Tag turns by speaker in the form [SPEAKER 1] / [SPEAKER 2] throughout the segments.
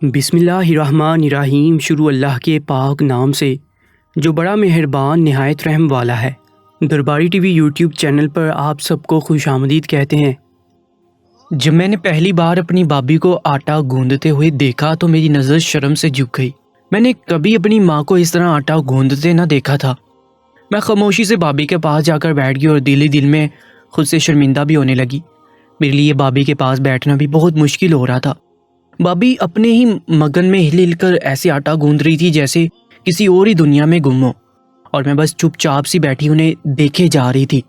[SPEAKER 1] بسم اللہ الرحمن الرحیم۔ شروع اللہ کے پاک نام سے جو بڑا مہربان نہایت رحم والا ہے۔ درباری ٹی وی یوٹیوب چینل پر آپ سب کو خوش آمدید کہتے ہیں۔ جب میں نے پہلی بار اپنی بابی کو آٹا گوندتے ہوئے دیکھا تو میری نظر شرم سے جھک گئی۔ میں نے کبھی اپنی ماں کو اس طرح آٹا گوندتے نہ دیکھا تھا۔ میں خاموشی سے بابی کے پاس جا کر بیٹھ گئی اور دل ہی دل میں خود سے شرمندہ بھی ہونے لگی۔ میرے لیے بابی کے پاس بیٹھنا بھی بہت مشکل ہو رہا تھا۔ بابی اپنے ہی مگن میں ہل ہل کر ایسے آٹا گوندھ رہی تھی جیسے کسی اور ہی دنیا میں گم ہو، اور میں بس چپ چاپ سی بیٹھی انہیں دیکھے جا رہی تھی۔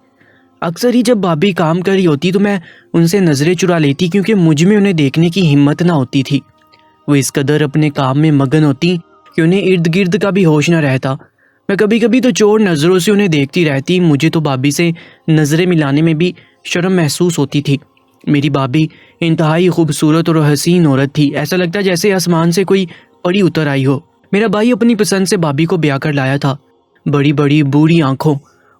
[SPEAKER 1] اکثر ہی جب بابی کام کر رہی ہوتی تو میں ان سے نظریں چرا لیتی، کیونکہ مجھ میں انہیں دیکھنے کی ہمت نہ ہوتی تھی۔ وہ اس قدر اپنے کام میں مگن ہوتی کہ انہیں ارد گرد کا بھی ہوش نہ رہتا۔ میں کبھی کبھی تو چور نظروں سے انہیں دیکھتی رہتی۔ مجھے تو بابی سے نظریں ملانے میں بھی شرم محسوس ہوتی تھی۔ میری بابی انتہائی خوبصورت اور حسین عورت تھی، ایسا لگتا جیسے آسمان سے کوئی پری اتر آئی ہو۔ میرا بھائی اپنی پسند سے بابی کو بیاہ کر لایا تھا۔ بڑی بڑی بوڑھی آنکھوں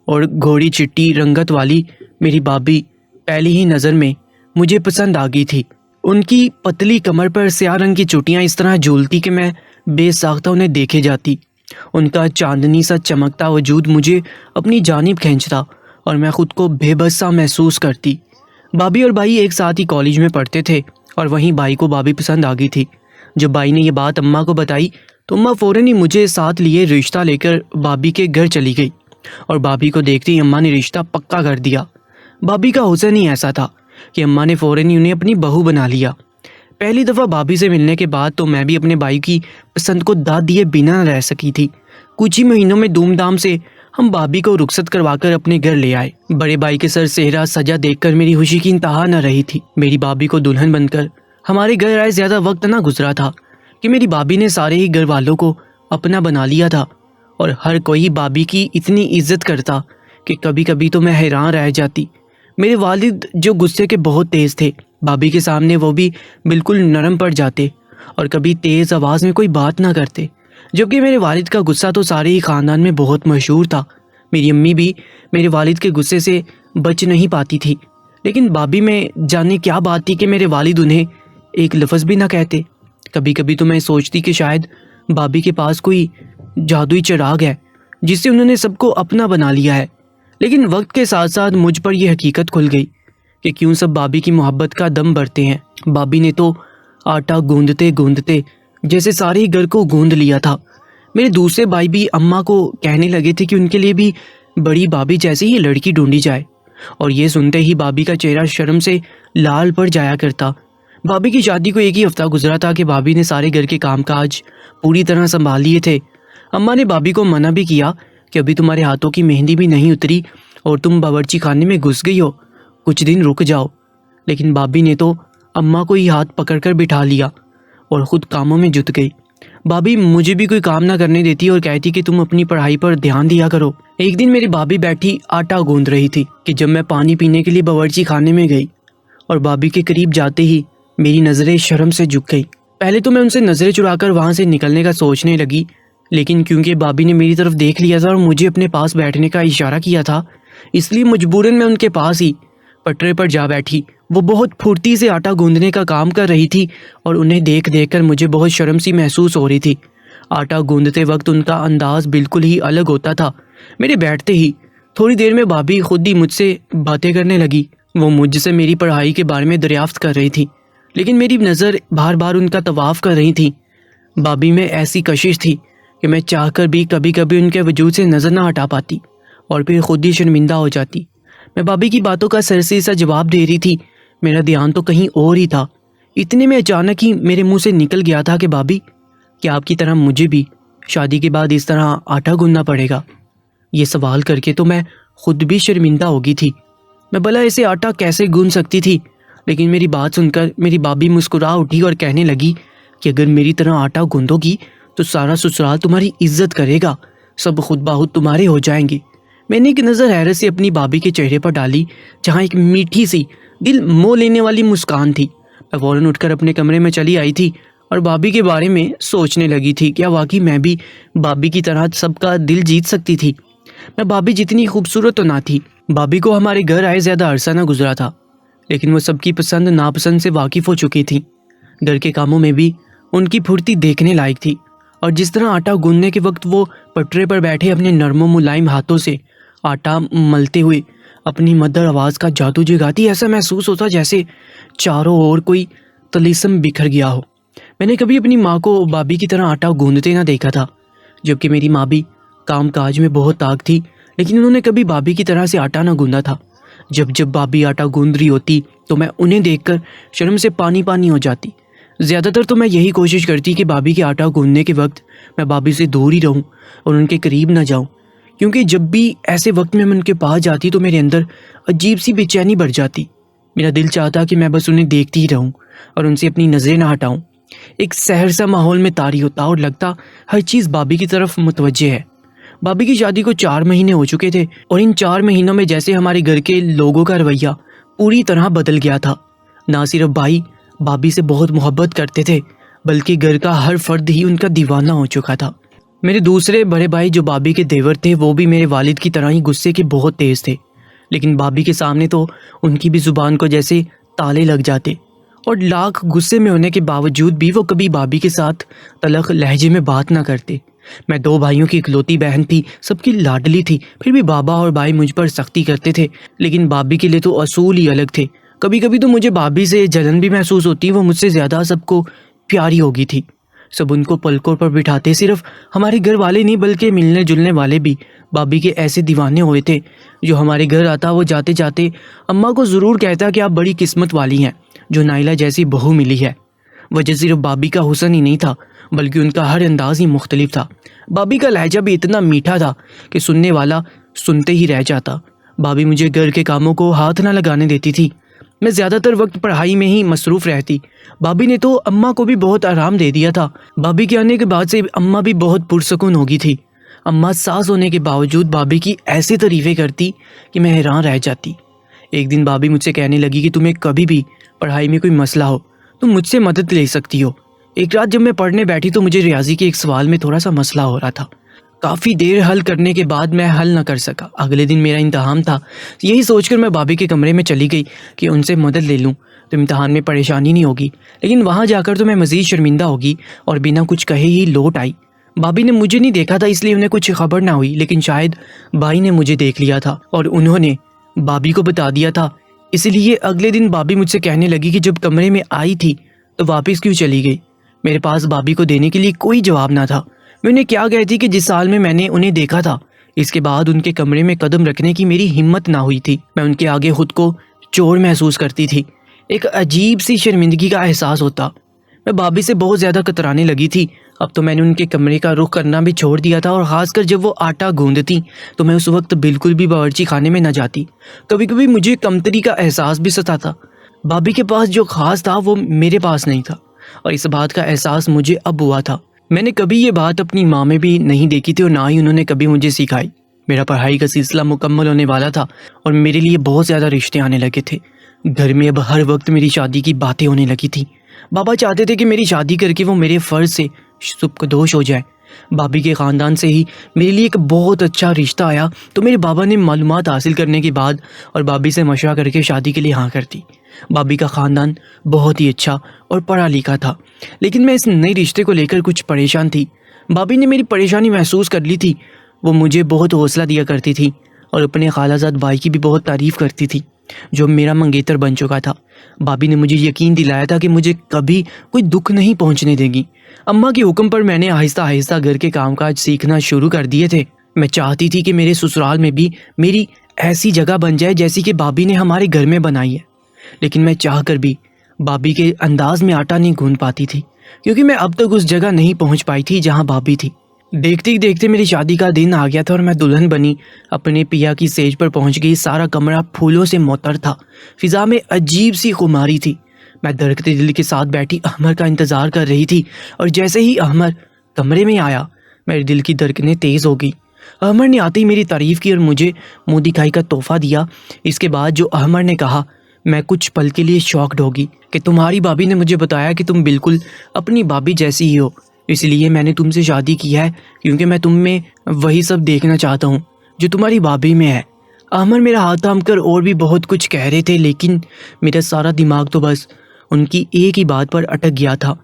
[SPEAKER 1] اور گھوڑی چٹی رنگت والی میری بابی پہلی ہی نظر میں مجھے پسند آ گئی تھی۔ ان کی پتلی کمر پر سیاہ رنگ کی چوٹیاں اس طرح جھولتی کہ میں بے ساختہ انہیں دیکھے جاتی۔ ان کا چاندنی سا چمکتا وجود مجھے اپنی جانب کھینچتا اور میں خود کو بے بس سا محسوس کرتی۔ بابی اور بھائی ایک ساتھ ہی کالج میں پڑھتے تھے اور وہیں بھائی کو بابی پسند آ گئی تھی۔ جب بھائی نے یہ بات اماں کو بتائی تو اماں فوراً ہی مجھے ساتھ لیے رشتہ لے کر بابی کے گھر چلی گئی، اور بابی کو دیکھتے ہی اماں نے رشتہ پکا کر دیا۔ بابی کا حسن ہی ایسا تھا کہ اماں نے فوراً ہی انہیں اپنی بہو بنا لیا۔ پہلی دفعہ بابی سے ملنے کے بعد تو میں بھی اپنے بھائی کی پسند کو داد دیے بنا نہ رہ سکی تھی۔ کچھ ہی مہینوں میں دھوم دھام سے ہم بابی کو رخصت کروا کر اپنے گھر لے آئے۔ بڑے بھائی کے سر سہرا سجا دیکھ کر میری خوشی کی انتہا نہ رہی تھی۔ میری بابی کو دلہن بن کر ہمارے گھر آئے زیادہ وقت نہ گزرا تھا کہ میری بابی نے سارے ہی گھر والوں کو اپنا بنا لیا تھا، اور ہر کوئی بابی کی اتنی عزت کرتا کہ کبھی کبھی تو میں حیران رہ جاتی۔ میرے والد جو غصے کے بہت تیز تھے، بابی کے سامنے وہ بھی بالکل نرم پڑ جاتے اور کبھی تیز آواز میں کوئی بات نہ کرتے، جبکہ میرے والد کا غصہ تو سارے ہی خاندان میں بہت مشہور تھا۔ میری امی بھی میرے والد کے غصے سے بچ نہیں پاتی تھی، لیکن بابی میں جانے کیا بات تھی کہ میرے والد انہیں ایک لفظ بھی نہ کہتے۔ کبھی کبھی تو میں سوچتی کہ شاید بابی کے پاس کوئی جادوئی چراغ ہے جس سے انہوں نے سب کو اپنا بنا لیا ہے، لیکن وقت کے ساتھ ساتھ مجھ پر یہ حقیقت کھل گئی کہ کیوں سب بابی کی محبت کا دم بھرتے ہیں۔ بابی نے تو آٹا گوندتے گوندتے جیسے سارے گھر کو گوند لیا تھا۔ میرے دوسرے بھائی بھی اماں کو کہنے لگے تھے کہ ان کے لیے بھی بڑی بابی جیسی ہی لڑکی ڈھونڈی جائے، اور یہ سنتے ہی بابی کا چہرہ شرم سے لال پڑ جایا کرتا۔ بابی کی شادی کو ایک ہی ہفتہ گزرا تھا کہ بابی نے سارے گھر کے کام کاج پوری طرح سنبھال لیے تھے۔ اماں نے بابی کو منع بھی کیا کہ ابھی تمہارے ہاتھوں کی مہندی بھی نہیں اتری اور تم باورچی خانے میں گھس گئی ہو، کچھ دن رک جاؤ۔ لیکن بابی نے تو اماں کو ہی ہاتھ پکڑ کر بٹھا لیا اور خود کاموں میں جت گئی۔ بابی مجھے بھی کوئی کام نہ کرنے دیتی اور کہتی کہ تم اپنی پڑھائی پر دھیان دیا کرو۔ ایک دن میری بابی بیٹھی آٹا گوندھ رہی تھی کہ جب میں پانی پینے کے لیے باورچی خانے میں گئی، اور بابی کے قریب جاتے ہی میری نظریں شرم سے جھک گئی۔ پہلے تو میں ان سے نظریں چرا کر وہاں سے نکلنے کا سوچنے لگی، لیکن کیونکہ بابی نے میری طرف دیکھ لیا تھا اور مجھے اپنے پاس بیٹھنے کا اشارہ کیا تھا، اس لیے مجبوراً میں ان کے پاس ہی پٹرے پر جا بیٹھی۔ وہ بہت پھرتی سے آٹا گوندنے کا کام کر رہی تھی اور انہیں دیکھ دیکھ کر مجھے بہت شرم سی محسوس ہو رہی تھی۔ آٹا گوندتے وقت ان کا انداز بالکل ہی الگ ہوتا تھا۔ میرے بیٹھتے ہی تھوڑی دیر میں بابی خود ہی مجھ سے باتیں کرنے لگی۔ وہ مجھ سے میری پڑھائی کے بارے میں دریافت کر رہی تھی، لیکن میری نظر بار بار ان کا طواف کر رہی تھی۔ بابی میں ایسی کشش تھی کہ میں چاہ کر بھی کبھی کبھی ان کے وجود سے نظر نہ ہٹا پاتی اور پھر خود ہی شرمندہ ہو جاتی۔ میں بابی کی باتوں کا سرسری سا جواب دے رہی تھی، میرا دھیان تو کہیں اور ہی تھا۔ اتنے میں اچانک ہی میرے منہ سے نکل گیا تھا کہ بابی، کیا آپ کی طرح مجھے بھی شادی کے بعد اس طرح آٹا گوندنا پڑے گا؟ یہ سوال کر کے تو میں خود بھی شرمندہ ہو گئی تھی۔ میں بھلا ایسے آٹا کیسے گوندھ سکتی تھی؟ لیکن میری بات سن کر میری بابی مسکرا اٹھی اور کہنے لگی کہ اگر میری طرح آٹا گوندھو گی تو سارا سسرال تمہاری عزت کرے گا، سب خود بخود تمہارے ہو جائیں گے۔ میں نے ایک نظر حیرت سے اپنی بابی کے چہرے پر ڈالی، جہاں ایک میٹھی سی دل موہ لینے والی مسکان تھی۔ میں فوراً اٹھ کر اپنے کمرے میں چلی آئی تھی اور بابی کے بارے میں سوچنے لگی تھی، کیا واقعی میں بھی بابی کی طرح سب کا دل جیت سکتی تھی؟ میں بابی جتنی خوبصورت تو نہ تھی۔ بابی کو ہمارے گھر آئے زیادہ عرصہ نہ گزرا تھا، لیکن وہ سب کی پسند ناپسند سے واقف ہو چکی تھی۔ گھر کے کاموں میں بھی ان کی پھرتی دیکھنے لائق تھی، اور جس طرح آٹا گوندنے کے وقت وہ پٹرے پر بیٹھے اپنے نرم و ملائم ہاتھوں سے آٹا ملتے ہوئے اپنی مدر آواز کا جادو جگاتی، ایسا محسوس ہوتا جیسے چاروں اور کوئی طلسم بکھر گیا ہو۔ میں نے کبھی اپنی ماں کو بابی کی طرح آٹا گوندتے نہ دیکھا تھا، جبکہ میری ماں بھی کام کاج میں بہت طاقت تھی، لیکن انہوں نے کبھی بابی کی طرح سے آٹا نہ گوندا تھا۔ جب بابی آٹا گوند رہی ہوتی تو میں انہیں دیکھ کر شرم سے پانی پانی ہو جاتی۔ زیادہ تر تو میں یہی کوشش کرتی کہ بابی کے آٹا گوندنے کے وقت میں بابی سے دور ہی رہوں اور ان کے قریب نہ جاؤں، کیونکہ جب بھی ایسے وقت میں ان کے پاس جاتی تو میرے اندر عجیب سی بے چینی بڑھ جاتی۔ میرا دل چاہتا کہ میں بس انہیں دیکھتی ہی رہوں اور ان سے اپنی نظریں نہ ہٹاؤں۔ ایک سحر سا ماحول میں طاری ہوتا اور لگتا ہر چیز بابی کی طرف متوجہ ہے۔ بابی کی شادی کو 4 مہینے ہو چکے تھے، اور ان 4 مہینوں میں جیسے ہمارے گھر کے لوگوں کا رویہ پوری طرح بدل گیا تھا۔ نہ صرف بھائی بابی سے بہت محبت کرتے تھے، بلکہ گھر کا ہر فرد ہی ان کا دیوانہ ہو چکا تھا۔ میرے دوسرے بڑے بھائی جو بابی کے دیور تھے، وہ بھی میرے والد کی طرح ہی غصے کے بہت تیز تھے، لیکن بابی کے سامنے تو ان کی بھی زبان کو جیسے تالے لگ جاتے، اور لاکھ غصے میں ہونے کے باوجود بھی وہ کبھی بابی کے ساتھ تلخ لہجے میں بات نہ کرتے۔ میں 2 بھائیوں کی اکلوتی بہن تھی، سب کی لاڈلی تھی، پھر بھی بابا اور بھائی مجھ پر سختی کرتے تھے، لیکن بابی کے لیے تو اصول ہی الگ تھے۔ کبھی کبھی تو مجھے بابی سے جلن بھی محسوس ہوتی، وہ مجھ سے زیادہ سب کو پیاری ہوگی تھی۔ سب ان کو پلکوں پر بٹھاتے، صرف ہمارے گھر والے نہیں بلکہ ملنے جلنے والے بھی بابی کے ایسے دیوانے ہوئے تھے۔ جو ہمارے گھر آتا وہ جاتے جاتے اماں کو ضرور کہتا کہ آپ بڑی قسمت والی ہیں جو نائلہ جیسی بہو ملی ہے۔ وجہ صرف بابی کا حسن ہی نہیں تھا، بلکہ ان کا ہر انداز ہی مختلف تھا۔ بابی کا لہجہ بھی اتنا میٹھا تھا کہ سننے والا سنتے ہی رہ جاتا۔ بابی مجھے گھر کے کاموں کو ہاتھ نہ لگانے دیتی تھی، میں زیادہ تر وقت پڑھائی میں ہی مصروف رہتی۔ بابی نے تو اماں کو بھی بہت آرام دے دیا تھا۔ بابی کے آنے کے بعد سے اماں بھی بہت پرسکون ہو گئی تھی۔ اماں ساس ہونے کے باوجود بابی کی ایسی تعریفیں کرتی کہ میں حیران رہ جاتی۔ ایک دن بابی مجھ سے کہنے لگی کہ تمہیں کبھی بھی پڑھائی میں کوئی مسئلہ ہو تم مجھ سے مدد لے سکتی ہو۔ ایک رات جب میں پڑھنے بیٹھی تو مجھے ریاضی کے ایک سوال میں تھوڑا سا مسئلہ ہو رہا تھا۔ کافی دیر حل کرنے کے بعد میں حل نہ کر سکا۔ اگلے دن میرا امتحان تھا، یہی سوچ کر میں بابی کے کمرے میں چلی گئی کہ ان سے مدد لے لوں تو امتحان میں پریشانی نہیں ہوگی، لیکن وہاں جا کر تو میں مزید شرمندہ ہوگی، اور بنا کچھ کہے ہی لوٹ آئی۔ بابی نے مجھے نہیں دیکھا تھا اس لیے انہیں کچھ خبر نہ ہوئی، لیکن شاید بھائی نے مجھے دیکھ لیا تھا اور انہوں نے بابی کو بتا دیا تھا۔ اس لیے اگلے دن بابی مجھ سے کہنے لگی کہ جب کمرے میں آئی تھی تو واپس کیوں چلی گئی۔ میرے پاس بابی کو دینے کے لیے کوئی جواب نہ تھا۔ میں انہیں کیا کہتی کہ جس سال میں نے انہیں دیکھا تھا، اس کے بعد ان کے کمرے میں قدم رکھنے کی میری ہمت نہ ہوئی تھی۔ میں ان کے آگے خود کو چور محسوس کرتی تھی، ایک عجیب سی شرمندگی کا احساس ہوتا۔ میں بابی سے بہت زیادہ کترانے لگی تھی۔ اب تو میں نے ان کے کمرے کا رخ کرنا بھی چھوڑ دیا تھا، اور خاص کر جب وہ آٹا گوندتی تو میں اس وقت بالکل بھی باورچی خانے میں نہ جاتی۔ کبھی کبھی مجھے کمتری کا احساس بھی ستاتا۔ بابی کے پاس جو خاص تھا وہ میرے پاس نہیں تھا، اور اس بات کا احساس مجھے اب ہوا تھا۔ میں نے کبھی یہ بات اپنی ماں میں بھی نہیں دیکھی تھی، اور نہ ہی انہوں نے کبھی مجھے سکھائی۔ میرا پڑھائی کا سلسلہ مکمل ہونے والا تھا، اور میرے لیے بہت زیادہ رشتے آنے لگے تھے۔ گھر میں اب ہر وقت میری شادی کی باتیں ہونے لگی تھی۔ بابا چاہتے تھے کہ میری شادی کر کے وہ میرے فرض سے سبکدوش ہو جائے۔ بابی کے خاندان سے ہی میرے لیے ایک بہت اچھا رشتہ آیا، تو میرے بابا نے معلومات حاصل کرنے کے بعد اور بابی سے مشورہ کر کے شادی کے لیے ہاں کر دی۔ بابی کا خاندان بہت ہی اچھا اور پڑھا لکھا تھا، لیکن میں اس نئے رشتے کو لے کر کچھ پریشان تھی۔ بابی نے میری پریشانی محسوس کر لی تھی۔ وہ مجھے بہت حوصلہ دیا کرتی تھی، اور اپنے خالہ زاد بھائی کی بھی بہت تعریف کرتی تھی جو میرا منگیتر بن چکا تھا۔ بابی نے مجھے یقین دلایا تھا کہ مجھے کبھی کوئی دکھ نہیں پہنچنے دے گی۔ اماں کے حکم پر میں نے آہستہ آہستہ گھر کے کام کاج سیکھنا شروع کر دیے تھے۔ میں چاہتی تھی کہ میرے سسرال میں بھی میری ایسی جگہ بن جائے جیسی کہ بابی نے ہمارے گھر میں بنائی ہے، لیکن میں چاہ کر بھی بابی کے انداز میں آٹا نہیں گوندھ پاتی تھی، کیونکہ میں اب تک اس جگہ نہیں پہنچ پائی تھی جہاں بابی تھی۔ دیکھتے ہی دیکھتے میری شادی کا دن آ گیا تھا، اور میں دلہن بنی اپنے پیا کی سیج پر پہنچ گئی۔ سارا کمرہ پھولوں سے معطر تھا، فضا میں عجیب سی خماری تھی۔ میں دھڑکتے دل کے ساتھ بیٹھی احمر کا انتظار کر رہی تھی، اور جیسے ہی احمر کمرے میں آیا میرے دل کی دھڑکنیں تیز ہو گئی۔ احمر نے آتے ہی میری تعریف کی اور مجھے منہ دکھائی کا تحفہ دیا۔ اس کے بعد جو احمر نے کہا، میں کچھ پل کے لیے شاکڈ ہوگی کہ تمہاری بابی نے مجھے بتایا کہ تم بالکل اپنی بابی جیسی ہی ہو، اس لیے میں نے تم سے شادی کی ہے، کیونکہ میں تم میں وہی سب دیکھنا چاہتا ہوں جو تمہاری بابی میں ہے۔ احمر میرا ہاتھ تھام کر اور بھی بہت کچھ کہہ رہے تھے، لیکن میرا سارا دماغ تو بس ان کی ایک ہی بات پر اٹک گیا تھا۔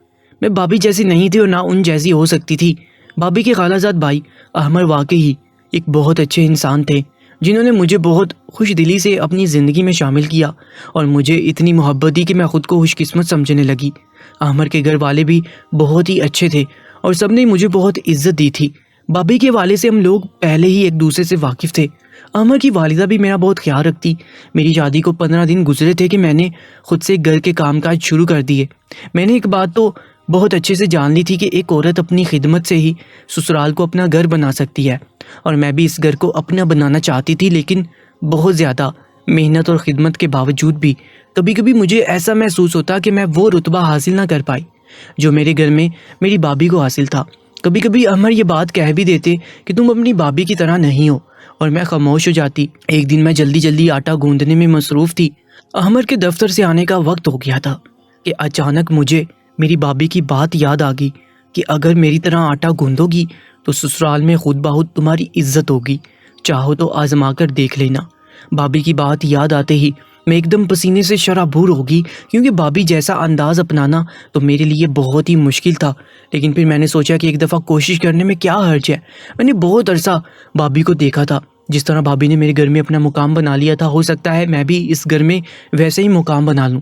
[SPEAKER 2] میں بھابھی جیسی نہیں تھی اور نہ ان جیسی ہو سکتی تھی۔ بھابھی کے خالہ زاد بھائی احمر واقعی ایک بہت اچھے انسان تھے، جنہوں نے مجھے بہت خوش دلی سے اپنی زندگی میں شامل کیا اور مجھے اتنی محبت دی کہ میں خود کو خوش قسمت سمجھنے لگی۔ احمر کے گھر والے بھی بہت ہی اچھے تھے اور سب نے مجھے بہت عزت دی تھی۔ بھابھی کے والد سے ہم لوگ پہلے ہی ایک دوسرے سے واقف تھے۔ احمر کی والدہ بھی میرا بہت خیال رکھتی۔ میری شادی کو 15 دن گزرے تھے کہ میں نے خود سے گھر کے کام کاج شروع کر دیے۔ میں نے ایک بات تو بہت اچھے سے جان لی تھی کہ ایک عورت اپنی خدمت سے ہی سسرال کو اپنا گھر بنا سکتی ہے، اور میں بھی اس گھر کو اپنا بنانا چاہتی تھی، لیکن بہت زیادہ محنت اور خدمت کے باوجود بھی کبھی کبھی مجھے ایسا محسوس ہوتا کہ میں وہ رتبہ حاصل نہ کر پائی جو میرے گھر میں میری بھابھی کو حاصل تھا۔ کبھی کبھی احمر یہ بات کہہ بھی دیتے کہ تم اپنی بھابھی کی طرح نہیں ہو، اور میں خاموش ہو جاتی۔ ایک دن میں جلدی آٹا گوندنے میں مصروف تھی۔ احمر کے دفتر سے آنے کا وقت ہو گیا تھا کہ اچانک مجھے میری بھابھی کی بات یاد آ گئی کہ اگر میری طرح آٹا گوندو گی تو سسرال میں خود بخود تمہاری عزت ہوگی، چاہو تو آزما کر دیکھ لینا۔ بھابھی کی بات یاد آتے ہی میں ایک دم پسینے سے شرابور ہوگی، کیونکہ بھابھی جیسا انداز اپنانا تو میرے لیے بہت ہی مشکل تھا۔ لیکن پھر میں نے سوچا کہ ایک دفعہ کوشش کرنے میں کیا حرج ہے۔ میں نے بہت عرصہ بھابھی کو دیکھا تھا، جس طرح بھابھی نے میرے گھر میں اپنا مقام بنا لیا تھا، ہو سکتا ہے میں بھی اس گھر میں ویسے ہی مقام بنا لوں۔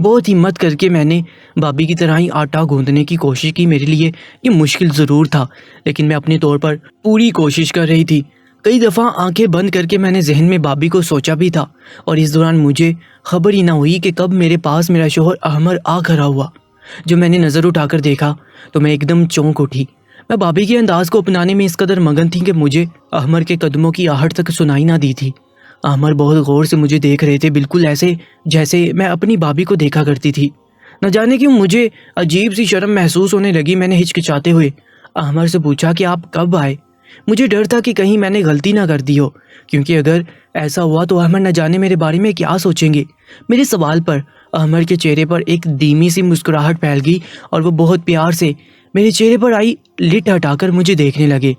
[SPEAKER 2] بہت ہمت کر کے میں نے بھابھی کی طرح ہی آٹا گوندنے کی کوشش کی۔ میرے لیے یہ مشکل ضرور تھا، لیکن میں اپنے طور پر پوری کوشش کر رہی تھی۔ کئی دفعہ آنکھیں بند کر کے میں نے ذہن میں بھابھی کو سوچا بھی تھا، اور اس دوران مجھے خبر ہی نہ ہوئی کہ کب میرے پاس میرا شوہر احمر آ کھڑا ہوا۔ جب میں نے نظر اٹھا کر دیکھا تو میں ایک دم چونک اٹھی۔ میں بھابھی کے انداز کو اپنانے میں اس قدر مگن تھی کہ مجھے احمر کے قدموں کی آہٹ تک سنائی نہ دی تھی۔ احمر بہت غور سے مجھے دیکھ رہے تھے، بالکل ایسے جیسے میں اپنی بھابھی کو دیکھا کرتی تھی۔ نہ جانے کیوں مجھے عجیب سی شرم محسوس ہونے لگی۔ میں نے ہچکچاتے ہوئے احمر سے پوچھا کہ آپ کب آئے؟ مجھے ڈر تھا کہ کہیں میں نے غلطی نہ کر دی ہو، کیونکہ اگر ایسا ہوا تو احمر نہ جانے میرے بارے میں کیا سوچیں گے۔ میرے سوال پر احمر کے چہرے پر ایک دھیمی سی مسکراہٹ پھیل گئی، اور وہ بہت پیار سے میرے چہرے پر آئی لٹ ہٹا کر مجھے دیکھنے لگے۔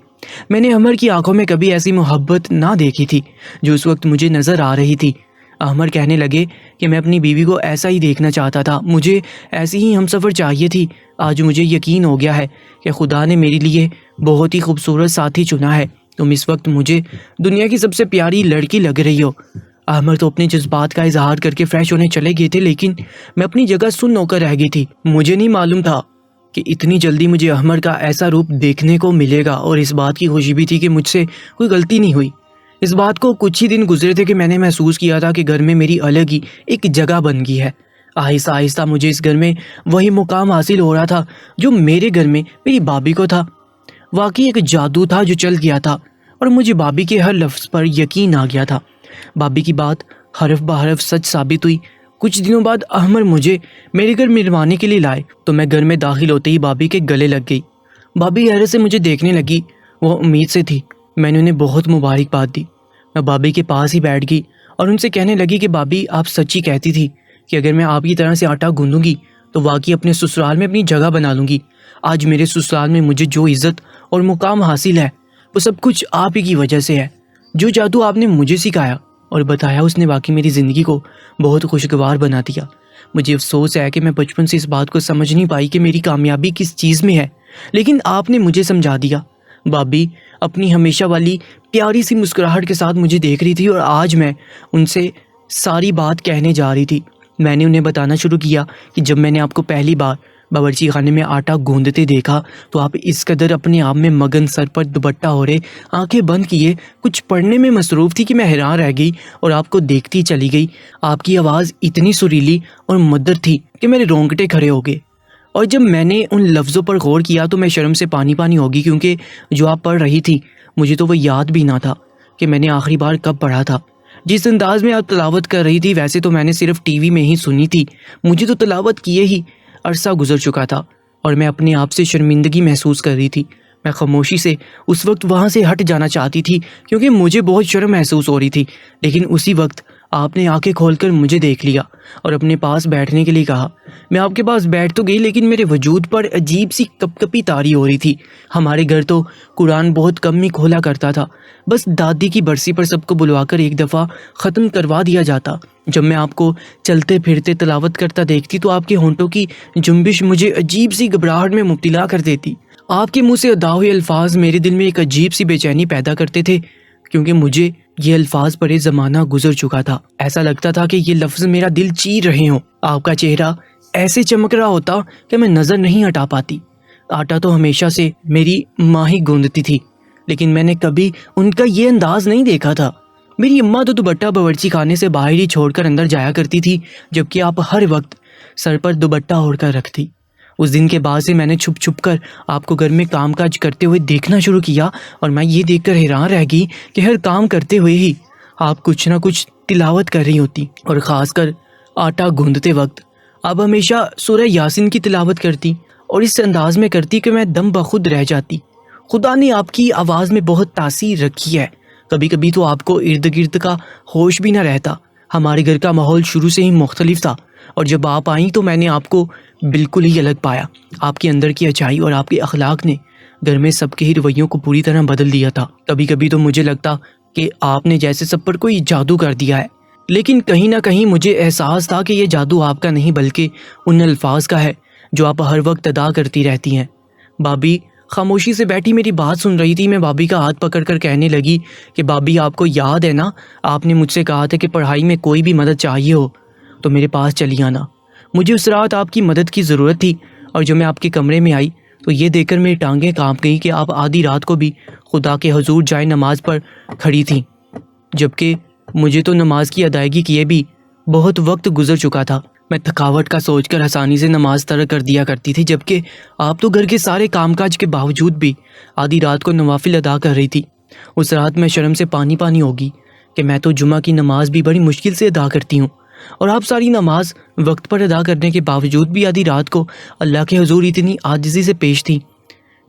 [SPEAKER 2] میں نے احمر کی آنکھوں میں کبھی ایسی محبت نہ دیکھی تھی جو اس وقت مجھے نظر آ رہی تھی۔ احمر کہنے لگے کہ میں اپنی بیوی کو ایسا ہی دیکھنا چاہتا تھا، مجھے ایسی ہی ہمسفر چاہیے تھی۔ آج مجھے یقین ہو گیا ہے کہ خدا نے میرے لیے بہت ہی خوبصورت ساتھی چنا ہے۔ تم اس وقت مجھے دنیا کی سب سے پیاری لڑکی لگ رہی ہو۔ احمر تو اپنے جذبات کا اظہار کر کے فریش ہونے چلے گئے تھے، لیکن میں اپنی جگہ سن ہو کر رہ گئی تھی۔ مجھے نہیں معلوم تھا کہ اتنی جلدی مجھے احمر کا ایسا روپ دیکھنے کو ملے گا، اور اس بات کی خوشی بھی تھی کہ مجھ سے کوئی غلطی نہیں ہوئی۔ اس بات کو کچھ ہی دن گزرے تھے کہ میں نے محسوس کیا تھا کہ گھر میں میری الگ ہی ایک جگہ بن گئی ہے۔ آہستہ آہستہ مجھے اس گھر میں وہی مقام حاصل ہو رہا تھا جو میرے گھر میں میری بھابھی کو تھا۔ واقعی ایک جادو تھا جو چل گیا تھا، اور مجھے بھابھی کے ہر لفظ پر یقین آ گیا تھا۔ بھابھی کی بات حرف بحرف سچ ثابت ہوئی۔ کچھ دنوں بعد احمر مجھے میرے گھر ملوانے کے لیے لائے تو میں گھر میں داخل ہوتے ہی بھابھی کے گلے لگ گئی۔ بھابھی حیرت سے مجھے دیکھنے لگی، وہ امید سے تھی۔ میں نے انہیں بہت مبارکباد دی۔ میں بھابھی کے پاس ہی بیٹھ گئی اور ان سے کہنے لگی کہ بھابھی آپ سچی کہتی تھی کہ اگر میں آپ کی طرح سے آٹا گوندوں گی تو واقعی اپنے سسرال میں اپنی جگہ بنا لوں گی۔ آج میرے سسرال میں مجھے جو عزت اور مقام حاصل ہے وہ سب کچھ آپ ہی کی وجہ سے ہے۔ جو جادو آپ نے مجھے سکھایا اور بتایا اس نے واقعی میری زندگی کو بہت خوشگوار بنا دیا۔ مجھے افسوس ہے کہ میں بچپن سے اس بات کو سمجھ نہیں پائی کہ میری کامیابی کس چیز میں ہے، لیکن آپ نے مجھے سمجھا دیا۔ بھابھی اپنی ہمیشہ والی پیاری سی مسکراہٹ کے ساتھ مجھے دیکھ رہی تھی، اور آج میں ان سے ساری بات کہنے جا رہی تھی۔ میں نے انہیں بتانا شروع کیا کہ جب میں نے آپ کو پہلی بار باورچی خانے میں آٹا گوندتے دیکھا تو آپ اس قدر اپنے آپ میں مگن، سر پر دوپٹہ اوڑھے، آنکھیں بند کیے کچھ پڑھنے میں مصروف تھی کہ میں حیران رہ گئی اور آپ کو دیکھتی چلی گئی۔ آپ کی آواز اتنی سریلی اور مدر تھی کہ میرے رونگٹے کھڑے ہو گئے، اور جب میں نے ان لفظوں پر غور کیا تو میں شرم سے پانی پانی ہو گئی، کیونکہ جو آپ پڑھ رہی تھی مجھے تو وہ یاد بھی نہ تھا کہ میں نے آخری بار کب پڑھا تھا۔ جس انداز میں آپ تلاوت کر رہی تھی ویسے تو میں نے صرف ٹی وی میں ہی سنی تھی، مجھے تو تلاوت کیے ہی عرصہ گزر چکا تھا اور میں اپنے آپ سے شرمندگی محسوس کر رہی تھی۔ میں خاموشی سے اس وقت وہاں سے ہٹ جانا چاہتی تھی کیونکہ مجھے بہت شرم محسوس ہو رہی تھی، لیکن اسی وقت آپ نے آنکھیں کھول کر مجھے دیکھ لیا اور اپنے پاس بیٹھنے کے لیے کہا۔ میں آپ کے پاس بیٹھ تو گئی لیکن میرے وجود پر عجیب سی کپ کپی طاری ہو رہی تھی۔ ہمارے گھر تو قرآن بہت کم ہی کھولا کرتا تھا، بس دادی کی برسی پر سب کو بلوا کر ایک دفعہ ختم کروا دیا جاتا۔ جب میں آپ کو چلتے پھرتے تلاوت کرتا دیکھتی تو آپ کے ہونٹوں کی جنبش مجھے عجیب سی گھبراہٹ میں مبتلا کر دیتی۔ آپ کے منہ سے ادا ہوئے الفاظ میرے دل میں ایک عجیب سی بے چینی پیدا کرتے تھے، کیونکہ مجھے یہ الفاظ پر ایک زمانہ گزر چکا تھا۔ ایسا لگتا تھا کہ یہ لفظ میرا دل چیر رہے ہوں۔ آپ کا چہرہ ایسے چمک رہا ہوتا کہ میں نظر نہیں ہٹا پاتی۔ آٹا تو ہمیشہ سے میری ماں ہی گوندتی تھی، لیکن میں نے کبھی ان کا یہ انداز نہیں دیکھا تھا۔ میری اماں تو دوپٹہ باورچی خانے سے باہر ہی چھوڑ کر اندر جایا کرتی تھی، جبکہ آپ ہر وقت سر پر دوپٹہ اوڑھ کر رکھتی۔ اس دن کے بعد سے میں نے چھپ چھپ کر آپ کو گھر میں کام کاج کرتے ہوئے دیکھنا شروع کیا، اور میں یہ دیکھ کر حیران رہ گئی کہ ہر کام کرتے ہوئے ہی آپ کچھ نہ کچھ تلاوت کر رہی ہوتی، اور خاص کر آٹا گوندتے وقت آپ ہمیشہ سورہ یاسین کی تلاوت کرتی، اور اس انداز میں کرتی کہ میں دم بخود رہ جاتی۔ خدا نے آپ کی آواز میں بہت تاثیر رکھی ہے۔ کبھی کبھی تو آپ کو ارد گرد کا ہوش بھی نہ رہتا۔ ہمارے گھر کا ماحول شروع سے ہی مختلف تھا، اور جب آپ آئیں تو میں نے آپ کو بالکل ہی الگ پایا۔ آپ کے اندر کی اچائی اور آپ کے اخلاق نے گھر میں سب کے ہی رویوں کو پوری طرح بدل دیا تھا۔ کبھی کبھی تو مجھے لگتا کہ آپ نے جیسے سب پر کوئی جادو کر دیا ہے، لیکن کہیں نہ کہیں مجھے احساس تھا کہ یہ جادو آپ کا نہیں بلکہ ان الفاظ کا ہے جو آپ ہر وقت ادا کرتی رہتی ہیں۔ بابی خاموشی سے بیٹھی میری بات سن رہی تھی۔ میں بابی کا ہاتھ پکڑ کر کہنے لگی کہ بابی، آپ کو یاد ہے نا، آپ نے مجھ سے کہا تھا کہ پڑھائی میں کوئی بھی مدد چاہیے ہو تو میرے پاس چلی آنا۔ مجھے اس رات آپ کی مدد کی ضرورت تھی، اور جو میں آپ کے کمرے میں آئی تو یہ دیکھ کر میری ٹانگیں کانپ گئیں کہ آپ آدھی رات کو بھی خدا کے حضور جائے نماز پر کھڑی تھیں، جبکہ مجھے تو نماز کی ادائیگی کیے بھی بہت وقت گزر چکا تھا۔ میں تھکاوٹ کا سوچ کر آسانی سے نماز ترک کر دیا کرتی تھی، جبکہ آپ تو گھر کے سارے کام کاج کے باوجود بھی آدھی رات کو نوافل ادا کر رہی تھی۔ اس رات میں شرم سے پانی پانی ہوگی کہ میں تو جمعہ کی نماز بھی بڑی مشکل سے ادا کرتی ہوں، اور آپ ساری نماز وقت پر ادا کرنے کے باوجود بھی آدھی رات کو اللہ کے حضور اتنی عاجزی سے پیش تھی۔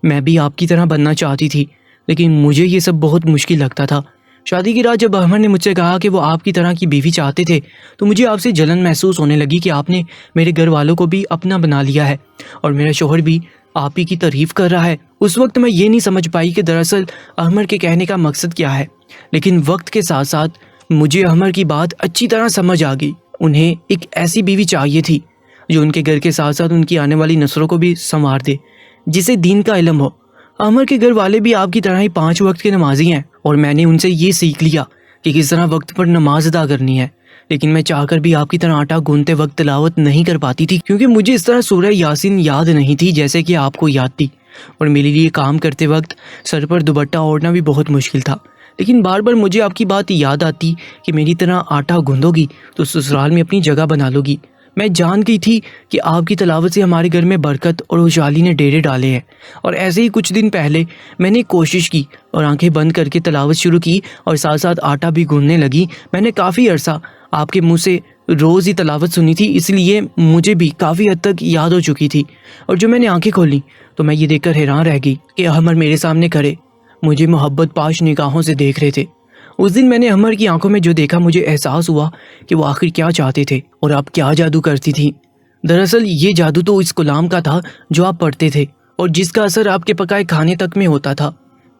[SPEAKER 2] میں بھی آپ کی طرح بننا چاہتی تھی، لیکن مجھے یہ سب بہت مشکل لگتا تھا۔ شادی کی رات جب احمد نے مجھ سے کہا کہ وہ آپ کی طرح کی بیوی چاہتے تھے تو مجھے آپ سے جلن محسوس ہونے لگی کہ آپ نے میرے گھر والوں کو بھی اپنا بنا لیا ہے، اور میرا شوہر بھی آپ ہی کی تعریف کر رہا ہے۔ اس وقت میں یہ نہیں سمجھ پائی کہ دراصل احمد کے کہنے کا مقصد کیا ہے، لیکن وقت کے ساتھ ساتھ مجھے احمد کی بات اچھی طرح سمجھ آ گئی۔ انہیں ایک ایسی بیوی چاہیے تھی جو ان کے گھر کے ساتھ ساتھ ان کی آنے والی نسلوں کو بھی سنوار دے، جسے دین کا علم ہو۔ احمد کے گھر والے بھی آپ کی طرح ہی 5 وقت کے نمازی ہیں، اور میں نے ان سے یہ سیکھ لیا کہ کس طرح وقت پر نماز ادا کرنی ہے، لیکن میں چاہ کر بھی آپ کی طرح آٹا گوندتے وقت تلاوت نہیں کر پاتی تھی، کیونکہ مجھے اس طرح سورہ یاسین یاد نہیں تھی جیسے کہ آپ کو یاد تھی، اور میرے لیے کام کرتے وقت سر پر دوپٹہ اوڑھنا بھی بہت مشکل تھا۔ لیکن بار بار مجھے آپ کی بات یاد آتی کہ میری طرح آٹا گوندو گی تو سسرال میں اپنی جگہ بنا لو گی۔ میں جان گئی تھی کہ آپ کی تلاوت سے ہمارے گھر میں برکت اور خوشحالی نے ڈیرے ڈالے ہیں، اور ایسے ہی کچھ دن پہلے میں نے کوشش کی اور آنکھیں بند کر کے تلاوت شروع کی، اور ساتھ ساتھ آٹا بھی گوندنے لگی۔ میں نے کافی عرصہ آپ کے منہ سے روز ہی تلاوت سنی تھی، اس لیے مجھے بھی کافی حد تک یاد ہو چکی تھی، اور جو میں نے آنکھیں کھولیں تو میں یہ دیکھ کر حیران رہ گئی کہ احمد میرے سامنے کھڑے مجھے محبت پاش نگاہوں سے دیکھ رہے تھے۔ اس دن میں نے احمد کی آنکھوں میں جو دیکھا مجھے احساس ہوا کہ وہ آخر کیا چاہتے تھے اور آپ کیا جادو کرتی تھی۔ دراصل یہ جادو تو اس کلام کا تھا جو آپ پڑھتے تھے، اور جس کا اثر آپ کے پکائے کھانے تک میں ہوتا تھا۔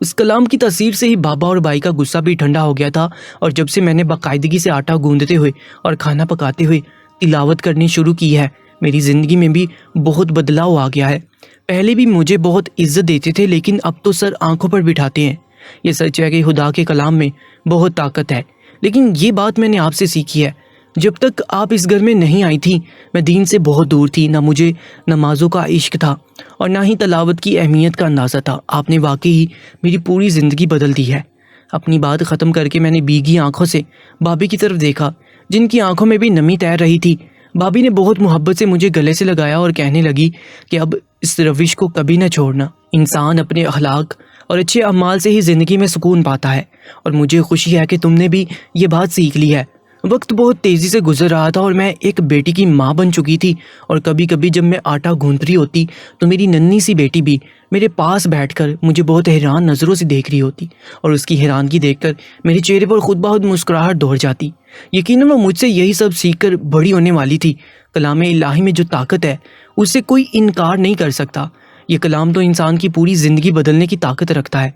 [SPEAKER 2] اس کلام کی تاثیر سے ہی بابا اور بھائی کا غصہ بھی ٹھنڈا ہو گیا تھا، اور جب سے میں نے باقاعدگی سے آٹا گوندتے ہوئے اور کھانا پکاتے ہوئے تلاوت کرنی شروع کی ہے، میری زندگی میں بھی بہت بدلاؤ آ گیا ہے۔ پہلے بھی مجھے بہت عزت دیتے تھے، لیکن اب تو سر آنکھوں پر بٹھاتے ہیں۔ یہ سچ ہے کہ خدا کے کلام میں بہت طاقت ہے، لیکن یہ بات میں نے آپ سے سیکھی ہے۔ جب تک آپ اس گھر میں نہیں آئی تھی میں دین سے بہت دور تھی، نہ مجھے نمازوں کا عشق تھا اور نہ ہی تلاوت کی اہمیت کا اندازہ تھا۔ آپ نے واقعی میری پوری زندگی بدل دی ہے۔ اپنی بات ختم کر کے میں نے بھیگی آنکھوں سے بھابھی کی طرف دیکھا، جن کی آنکھوں میں بھی نمی تیر رہی تھی۔ بھابھی نے بہت محبت سے مجھے گلے سے لگایا اور کہنے لگی کہ اب اس روش کو کبھی نہ چھوڑنا۔ انسان اپنے اخلاق اور اچھے اعمال سے ہی زندگی میں سکون پاتا ہے، اور مجھے خوشی ہے کہ تم نے بھی یہ بات سیکھ لی ہے۔ وقت بہت تیزی سے گزر رہا تھا اور میں ایک بیٹی کی ماں بن چکی تھی، اور کبھی کبھی جب میں آٹا گوندھ رہی ہوتی تو میری ننھی سی بیٹی بھی میرے پاس بیٹھ کر مجھے بہت حیران نظروں سے دیکھ رہی ہوتی، اور اس کی حیرانگی دیکھ کر میرے چہرے پر خود بخود مسکراہٹ دوڑ جاتی۔ یقیناً وہ مجھ سے یہی سب سیکھ کر بڑی ہونے والی تھی۔ کلام الہی میں جو طاقت ہے اس سے کوئی انکار نہیں کر سکتا۔ یہ کلام تو انسان کی پوری زندگی بدلنے کی طاقت رکھتا ہے۔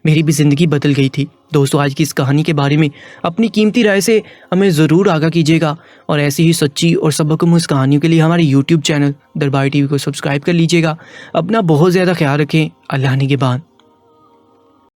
[SPEAKER 2] میری بھی زندگی بدل گئی تھی۔ دوستو، آج کی اس کہانی کے بارے میں اپنی قیمتی رائے سے ہمیں ضرور آگاہ کیجیے گا، اور ایسی ہی سچی اور سبق آموز کہانیوں کے لیے ہمارے یوٹیوب چینل درباری ٹی وی کو سبسکرائب کر لیجیے گا۔ اپنا بہت زیادہ خیال رکھیں۔ اللہ نگہبان۔